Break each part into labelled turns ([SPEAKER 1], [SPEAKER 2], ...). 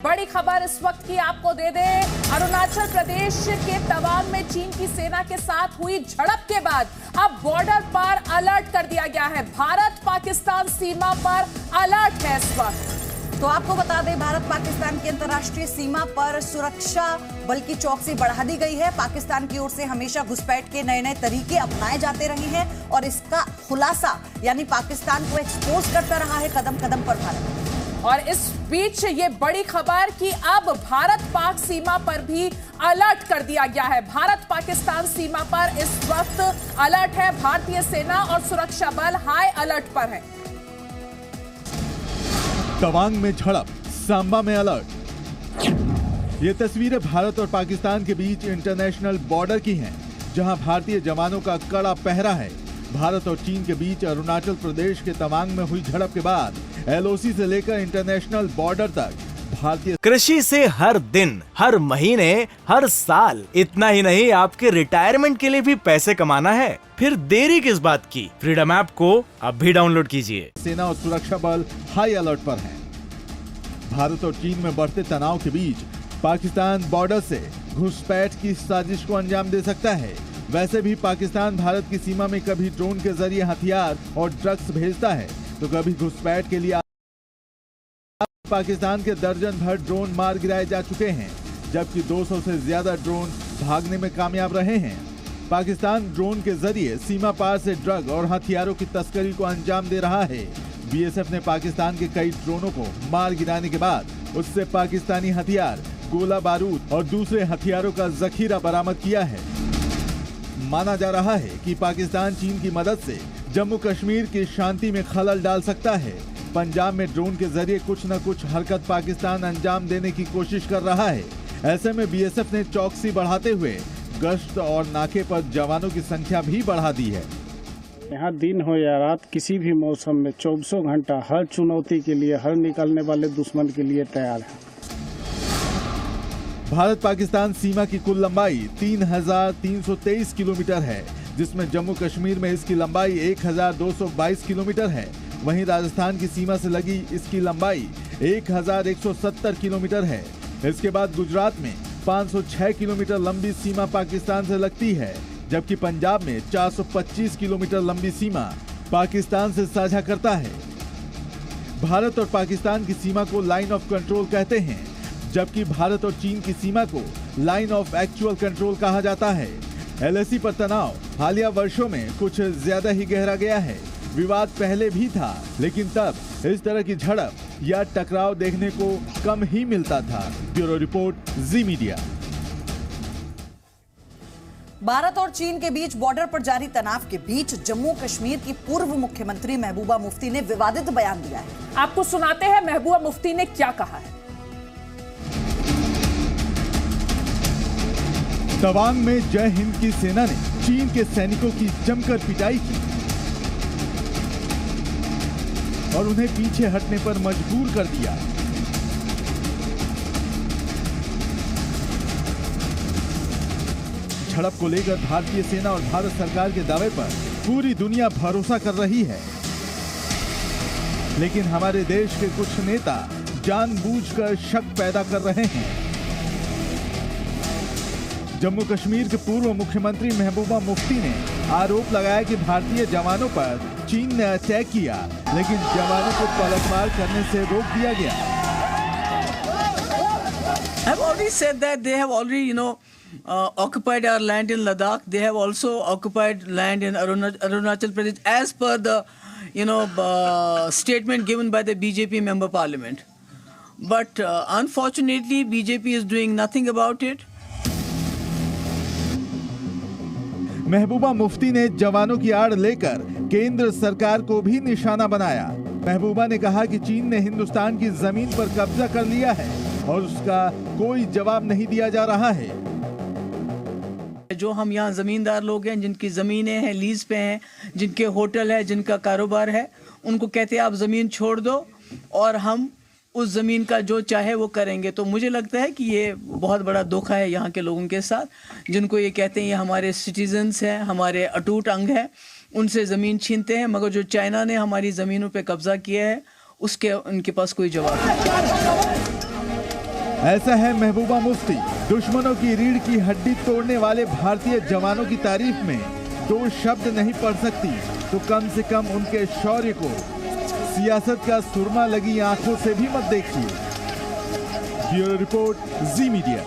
[SPEAKER 1] बड़ी खबर इस वक्त की आपको दे दें। अरुणाचल प्रदेश के तवांग में चीन की सेना के साथ हुई झड़प के बाद अब बॉर्डर पर अलर्ट कर दिया गया है। भारत पाकिस्तान सीमा पर अलर्ट है इस वक्त।
[SPEAKER 2] तो आपको बता दें, भारत पाकिस्तान की अंतर्राष्ट्रीय सीमा पर सुरक्षा बल की चौकसी बढ़ा दी गई है। पाकिस्तान की ओर से हमेशा घुसपैठ के नए नए तरीके अपनाए जाते रहे हैं और इसका खुलासा यानी पाकिस्तान को एक्सपोज करता रहा है कदम कदम पर भारत।
[SPEAKER 1] और इस बीच ये बड़ी खबर कि अब भारत पाक सीमा पर भी अलर्ट कर दिया गया है। भारत पाकिस्तान सीमा पर इस वक्त अलर्ट है। भारतीय सेना और सुरक्षा बल हाई अलर्ट पर है।
[SPEAKER 3] तवांग में झड़प, सांबा में अलर्ट। ये तस्वीरें भारत और पाकिस्तान के बीच इंटरनेशनल बॉर्डर की हैं, जहां भारतीय जवानों का कड़ा पहरा है। भारत और चीन के बीच अरुणाचल प्रदेश के तवांग में हुई झड़प के बाद एलओसी से लेकर इंटरनेशनल बॉर्डर तक भारतीय
[SPEAKER 4] कृषि से हर दिन, हर महीने, हर साल, इतना ही नहीं आपके रिटायरमेंट के लिए भी पैसे कमाना है, फिर देरी किस बात की। फ्रीडम ऐप को अब भी डाउनलोड कीजिए।
[SPEAKER 3] सेना और सुरक्षा बल हाई अलर्ट पर हैं। भारत और चीन में बढ़ते तनाव के बीच पाकिस्तान बॉर्डर से घुसपैठ की साजिश को अंजाम दे सकता है। वैसे भी पाकिस्तान भारत की सीमा में कभी ड्रोन के जरिए हथियार और ड्रग्स भेजता है, तो कभी घुसपैठ के लिए पाकिस्तान के दर्जन भर ड्रोन मार गिराए जा चुके हैं, जबकि 200 से ज्यादा ड्रोन भागने में कामयाब रहे हैं। पाकिस्तान ड्रोन के जरिए सीमा पार से ड्रग और हथियारों की तस्करी को अंजाम दे रहा है। बीएसएफ ने पाकिस्तान के कई ड्रोनों को मार गिराने के बाद उससे पाकिस्तानी हथियार, गोला बारूद और दूसरे हथियारों का जखीरा बरामद किया है। माना जा रहा है कि पाकिस्तान चीन की मदद से जम्मू कश्मीर की शांति में खलल डाल सकता है। पंजाब में ड्रोन के जरिए कुछ न कुछ हरकत पाकिस्तान अंजाम देने की कोशिश कर रहा है। ऐसे में बीएसएफ ने चौकसी बढ़ाते हुए गश्त और नाके पर जवानों की संख्या भी बढ़ा दी है।
[SPEAKER 5] यहाँ दिन हो या रात, किसी भी मौसम में 24 घंटा हर चुनौती के लिए, हर निकलने वाले दुश्मन के लिए तैयार है।
[SPEAKER 3] भारत पाकिस्तान सीमा की कुल लंबाई 3,323 किलोमीटर है, जिसमें जम्मू कश्मीर में इसकी लंबाई 1,222 किलोमीटर है। वहीं राजस्थान की सीमा से लगी इसकी लंबाई 1,170 किलोमीटर है। इसके बाद गुजरात में 506 किलोमीटर लंबी सीमा पाकिस्तान से लगती है, जबकि पंजाब में 425 किलोमीटर लंबी सीमा पाकिस्तान से साझा करता है। भारत और पाकिस्तान की सीमा को लाइन ऑफ कंट्रोल कहते हैं, जबकि भारत और चीन की सीमा को लाइन ऑफ एक्चुअल कंट्रोल कहा जाता है। एलएसी पर तनाव हालिया वर्षों में कुछ ज्यादा ही गहरा गया है। विवाद पहले भी था, लेकिन तब इस तरह की झड़प या टकराव देखने को कम ही मिलता था। ब्यूरो रिपोर्ट, जी मीडिया।
[SPEAKER 2] भारत और चीन के बीच बॉर्डर पर जारी तनाव के बीच जम्मू कश्मीर की पूर्व मुख्यमंत्री महबूबा मुफ्ती ने विवादित बयान दिया है।
[SPEAKER 1] आपको सुनाते हैं महबूबा मुफ्ती ने क्या कहा है।
[SPEAKER 3] तवांग में जय हिंद की सेना ने चीन के सैनिकों की जमकर पिटाई की और उन्हें पीछे हटने पर मजबूर कर दिया। झड़प को लेकर भारतीय सेना और भारत सरकार के दावे पर पूरी दुनिया भरोसा कर रही है, लेकिन हमारे देश के कुछ नेता जानबूझकर शक पैदा कर रहे हैं। जम्मू कश्मीर के पूर्व मुख्यमंत्री महबूबा मुफ्ती ने आरोप लगाया कि भारतीय जवानों पर चीन ने अटैक किया, लेकिन जवानों को पलटवार करने से रोक दिया गया।
[SPEAKER 6] I've already said that they have already, occupied our land in Ladakh. They have also occupied land in Arunachal Pradesh, as per the, statement given by the BJP member parliament. But unfortunately, BJP is doing nothing about it.
[SPEAKER 3] Mehbooba Mufti ने जवानों की आड़ लेकर केंद्र सरकार को भी निशाना बनाया। महबूबा ने कहा कि चीन ने हिंदुस्तान की जमीन पर कब्जा कर लिया है और उसका कोई जवाब नहीं दिया जा रहा है।
[SPEAKER 6] जो हम यहाँ जमींदार लोग हैं, जिनकी जमीनें हैं, लीज पे हैं, जिनके होटल है, जिनका कारोबार है, उनको कहते हैं आप जमीन छोड़ दो और हम उस जमीन का जो चाहे वो करेंगे। तो मुझे लगता है कि ये बहुत बड़ा धोखा है यहाँ के लोगों के साथ, जिनको ये कहते हैं ये हमारे सिटीजन्स हैं, हमारे अटूट अंग हैं, उनसे ज़मीन छीनते हैं। मगर जो चाइना ने हमारी ज़मीनों पे कब्जा किया है, उसके उनके पास कोई जवाब नहीं।
[SPEAKER 3] ऐसा है महबूबा मुफ्ती। दुश्मनों की रीढ़ की हड्डी तोड़ने वाले भारतीय जवानों की तारीफ में 2 शब्द नहीं पढ़ सकती तो कम से कम उनके शौर्य को सियासत का सुरमा लगी आंखों से भी मत देखिए। ब्यूरो रिपोर्ट, जी मीडिया।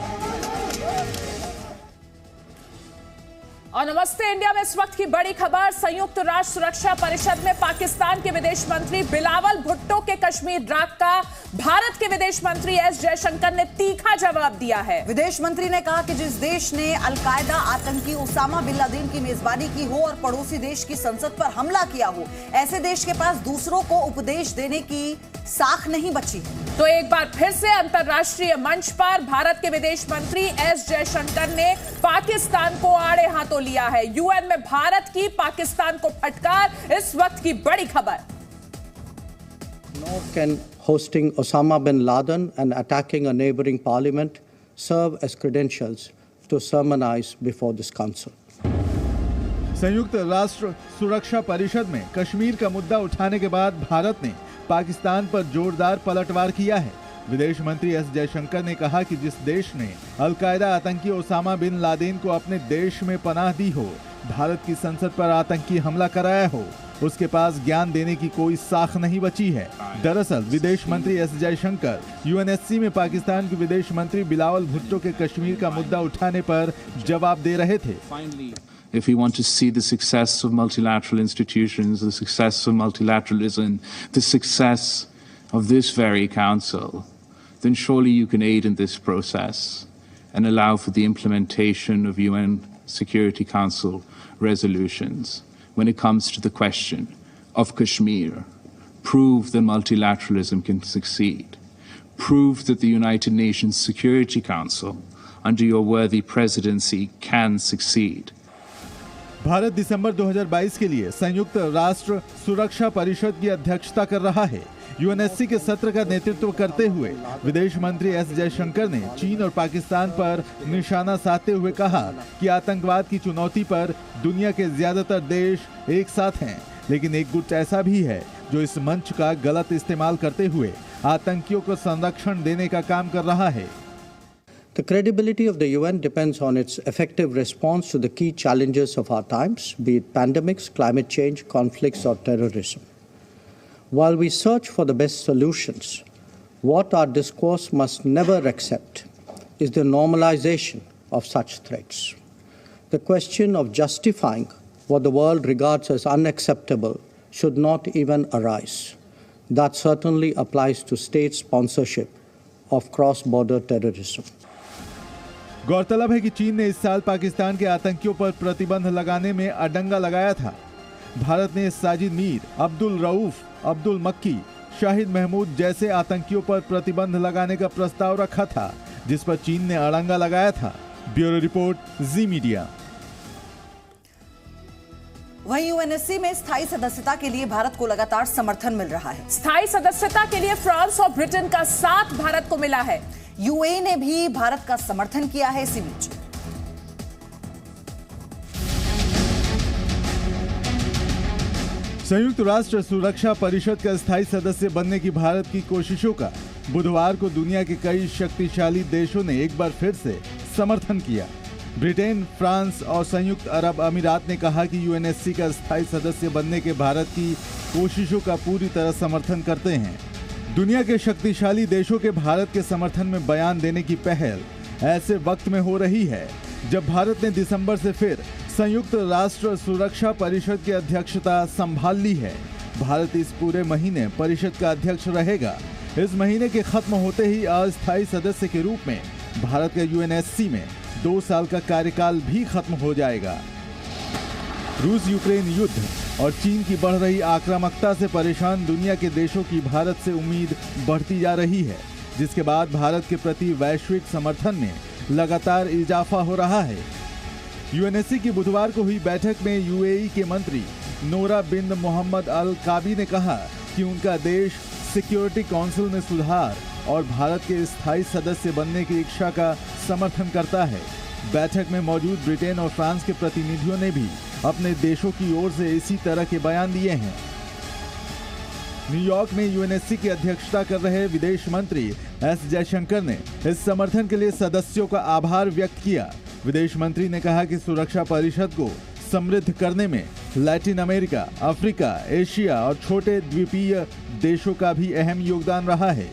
[SPEAKER 1] और नमस्ते इंडिया में इस वक्त की बड़ी खबर। संयुक्त राष्ट्र सुरक्षा परिषद में पाकिस्तान के विदेश मंत्री बिलावल भुट्टो के कश्मीर ड्राग का भारत के विदेश मंत्री एस जयशंकर ने तीखा जवाब दिया है।
[SPEAKER 2] विदेश मंत्री ने कहा कि जिस देश ने अलकायदा आतंकी उसामा बिन लादेन की मेजबानी की हो और पड़ोसी देश की संसद पर हमला किया हो, ऐसे देश के पास दूसरों को उपदेश देने की साख नहीं बची है।
[SPEAKER 1] तो एक बार फिर से अंतर्राष्ट्रीय मंच पर भारत के विदेश मंत्री एस जयशंकर ने पाकिस्तान को आड़े हाथों लिया है। यूएन में भारत की पाकिस्तान को फटकार, इस वक्त की बड़ी खबर।
[SPEAKER 7] Nor can hosting Osama bin Laden and attacking a neighboring parliament serve as credentials to sermonize before this council.
[SPEAKER 3] संयुक्त राष्ट्र सुरक्षा परिषद में कश्मीर का मुद्दा उठाने के बाद भारत ने पाकिस्तान पर जोरदार पलटवार किया है। विदेश मंत्री एस जयशंकर ने कहा कि जिस देश ने अलकायदा आतंकी ओसामा बिन लादेन को अपने देश में पनाह दी हो, भारत की संसद पर आतंकी हमला कराया हो, उसके पास ज्ञान देने की कोई साख नहीं बची है। दरअसल विदेश मंत्री एस जयशंकर यूएनएससी में पाकिस्तान के विदेश मंत्री बिलावल भुट्टो के कश्मीर का मुद्दा उठाने पर जवाब दे रहे थे।
[SPEAKER 8] If we want to see the success of multilateral institutions, the success of multilateralism, the success of this very council, then surely you can aid in this process and allow for the implementation of UN Security Council resolutions. When it comes to the question of Kashmir, prove that multilateralism can succeed. Prove that the United Nations Security Council, under your worthy presidency, can succeed.
[SPEAKER 3] Bharat दिसंबर 2022 के लिए संयुक्त राष्ट्र सुरक्षा परिषद की अध्यक्षता कर रहा है। यूएनएससी के सत्र का नेतृत्व करते हुए विदेश मंत्री एस जयशंकर ने चीन और पाकिस्तान पर निशाना साधते हुए कहा कि आतंकवाद की चुनौती पर दुनिया के ज्यादातर देश एक साथ हैं, लेकिन एक गुट ऐसा भी है जो इस मंच का गलत इस्तेमाल करते हुए आतंकियों को संरक्षण देने का काम कर रहा है।
[SPEAKER 7] The credibility of the UN depends on its effective response to the key challenges of our times, be it pandemics, climate change, conflicts, or terrorism. While we search for the best solutions, what our discourse must never accept is the normalization of such threats. The question of justifying what the world regards as unacceptable should not even arise. That certainly applies to state sponsorship of cross-border terrorism.
[SPEAKER 3] गौरतलब है कि चीन ने इस साल पाकिस्तान के आतंकियों पर प्रतिबंध लगाने में अडंगा लगाया था। भारत ने साजिद मीर, अब्दुल रऊफ, अब्दुल मक्की, शाहिद महमूद जैसे आतंकियों पर प्रतिबंध लगाने का प्रस्ताव रखा था, जिस पर चीन ने अड़ंगा लगाया था। ब्यूरो रिपोर्ट, जी मीडिया।
[SPEAKER 2] वहीं यूएनएससी में स्थायी सदस्यता के लिए भारत को लगातार समर्थन मिल रहा है।
[SPEAKER 1] स्थायी सदस्यता के लिए फ्रांस और ब्रिटेन का साथ भारत को मिला है।
[SPEAKER 2] यूएई ने भी भारत का समर्थन किया है। इसी बीच
[SPEAKER 3] संयुक्त राष्ट्र सुरक्षा परिषद का स्थायी सदस्य बनने की भारत की कोशिशों का बुधवार को दुनिया के कई शक्तिशाली देशों ने एक बार फिर से समर्थन किया। ब्रिटेन, फ्रांस और संयुक्त अरब अमीरात ने कहा कि यूएनएससी का स्थायी सदस्य बनने के भारत की कोशिशों का पूरी तरह समर्थन करते हैं। दुनिया के शक्तिशाली देशों के भारत के समर्थन में बयान देने की पहल ऐसे वक्त में हो रही है जब भारत ने दिसंबर से फिर संयुक्त राष्ट्र सुरक्षा परिषद की अध्यक्षता संभाल ली है। भारत इस पूरे महीने परिषद का अध्यक्ष रहेगा। इस महीने के खत्म होते ही अस्थायी सदस्य के रूप में भारत का यूएनएससी में 2 साल का कार्यकाल भी खत्म हो जाएगा। रूस यूक्रेन युद्ध और चीन की बढ़ रही आक्रामकता से परेशान दुनिया के देशों की भारत से उम्मीद बढ़ती जा रही है, जिसके बाद भारत के प्रति वैश्विक समर्थन में लगातार इजाफा हो रहा है। यूएनएससी की बुधवार को हुई बैठक में यूएई के मंत्री नोरा बिन मोहम्मद अल काबी ने कहा कि उनका देश सिक्योरिटी काउंसिल में सुधार और भारत के स्थायी सदस्य बनने की इच्छा का समर्थन करता है। बैठक में मौजूद ब्रिटेन और फ्रांस के प्रतिनिधियों ने भी अपने देशों की ओर से इसी तरह के बयान दिए हैं। न्यूयॉर्क में यूएनएससी की अध्यक्षता कर रहे विदेश मंत्री एस जयशंकर ने इस समर्थन के लिए सदस्यों का आभार व्यक्त किया। विदेश मंत्री ने कहा कि सुरक्षा परिषद को समृद्ध करने में लैटिन अमेरिका, अफ्रीका, एशिया और छोटे द्वीपीय देशों का भी अहम योगदान रहा है।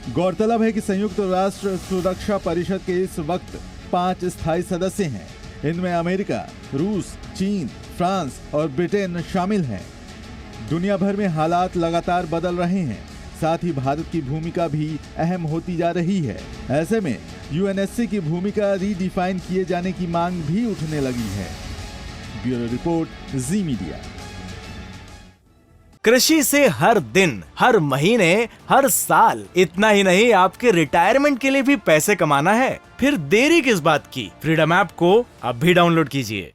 [SPEAKER 3] गौरतलब है कि संयुक्त राष्ट्र सुरक्षा परिषद के इस वक्त 5 स्थायी सदस्य हैं। इनमें अमेरिका, रूस, चीन, फ्रांस और ब्रिटेन शामिल हैं। दुनिया भर में हालात लगातार बदल रहे हैं, साथ ही भारत की भूमिका भी अहम होती जा रही है। ऐसे में यूएनएससी की भूमिका रीडिफाइन किए जाने की मांग भी उठने लगी है। ब्यूरो रिपोर्ट, जी मीडिया।
[SPEAKER 4] कृषि से हर दिन, हर महीने, हर साल, इतना ही नहीं आपके रिटायरमेंट के लिए भी पैसे कमाना है? फिर देरी किस बात की? फ्रीडम ऐप को अब भी डाउनलोड कीजिए।